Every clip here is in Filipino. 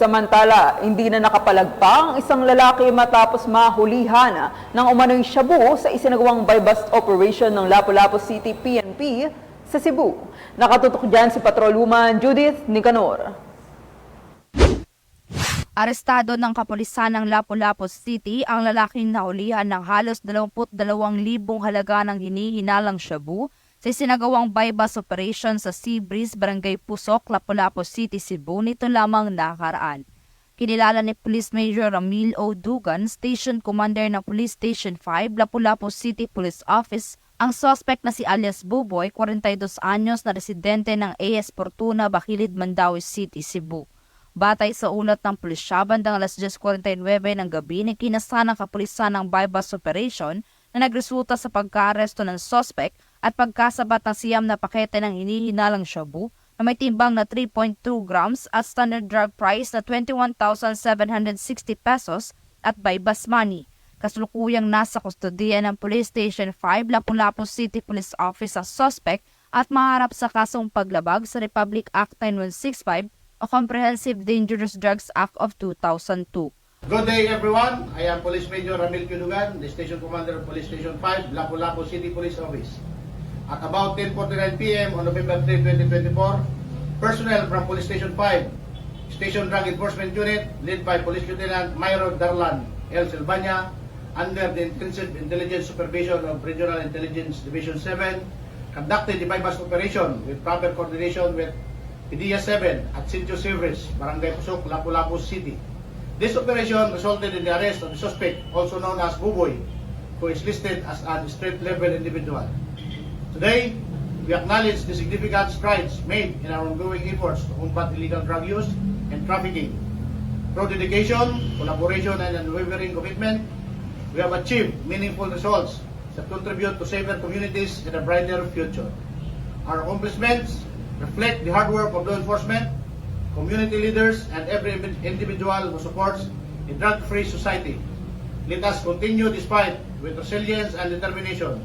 Samantala, hindi na nakapalagpa ang isang lalaki matapos mahulihan ng umano'y shabu sa isinagawang buy-bust operation ng Lapu-Lapu City PNP sa Cebu. Nakatutok dyan si Patrolwoman Judith Nicanor. Arestado ng kapulisan ng Lapu-Lapu City ang lalaking nahulihan ng halos 22,000 halaga ng hinihinalang shabu sa isinagawang buy-bust operation sa Sea Breeze, Barangay Pusok, Lapu-Lapu City, Cebu nito lamang nakaraan. Kinilala ni Police Major Ramil O. Dugan, Station Commander ng Police Station 5, Lapu-Lapu City Police Office, ang suspect na si alias Buboy, 42 anyos na residente ng AS Fortuna, Bacilid, Mandaue City, Cebu. Batay sa ulat ng pulisya, bandang alas 10:49 ng gabi, kinasa ng kapulisan ng buy-bust operation na nagresulta sa pagkaaresto ng suspect at pagkasabat ng siyam na pakete ng hinihinalang shabu na may timbang na 3.2 grams at standard drug price na 21,760 pesos at buy-bust money. Kasalukuyang nasa kustodiya ng Police Station 5, Lapu-Lapu City Police Office ang suspect at maharap sa kasong paglabag sa Republic Act 9165 o Comprehensive Dangerous Drugs Act of 2002. Good day everyone, I am Police Major Ramil Dugan, the Station Commander of Police Station 5, Lapu-Lapu City Police Office. At about 10:49 p.m. on November 3, 2024, personnel from Police Station 5, Station Drug Enforcement Unit, led by Police Lieutenant Myro Darlan L. Silvania, under the intensive intelligence supervision of Regional Intelligence Division 7, conducted the buy-bust operation with proper coordination with PDEA 7 at Sitio Silvers, Barangay Pusok, Lapu-Lapu City. This operation resulted in the arrest of the suspect, also known as Buboy, who is listed as a street-level individual. Today, we acknowledge the significant strides made in our ongoing efforts to combat illegal drug use and trafficking. Through dedication, collaboration, and unwavering commitment, we have achieved meaningful results that contribute to safer communities and a brighter future. Our accomplishments reflect the hard work of law enforcement, community leaders, and every individual who supports a drug-free society. Let us continue this fight with resilience and determination,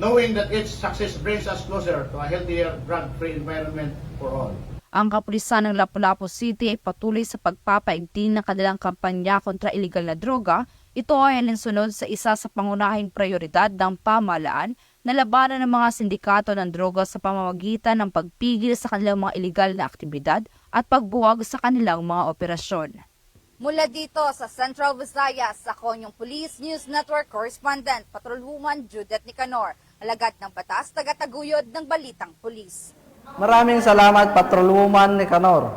knowing that each success brings us closer to a healthier, drug-free environment for all. Ang kapulisan ng Lapu-Lapu City ay patuloy sa pagpapaigting ng kanilang kampanya kontra iligal na droga. Ito ay alinsunod sa isa sa pangunahing prioridad ng pamahalaan na labanan ng mga sindikato ng droga sa pamamagitan ng pagpigil sa kanilang mga iligal na aktibidad at pagbuwag sa kanilang mga operasyon. Mula dito sa Central Visayas, ako yung Police News Network Correspondent, Patrolwoman Judith Nicanor, alagad ng batas, tagataguyod ng Balitang Pulis. Maraming salamat, Patrolwoman Nicanor.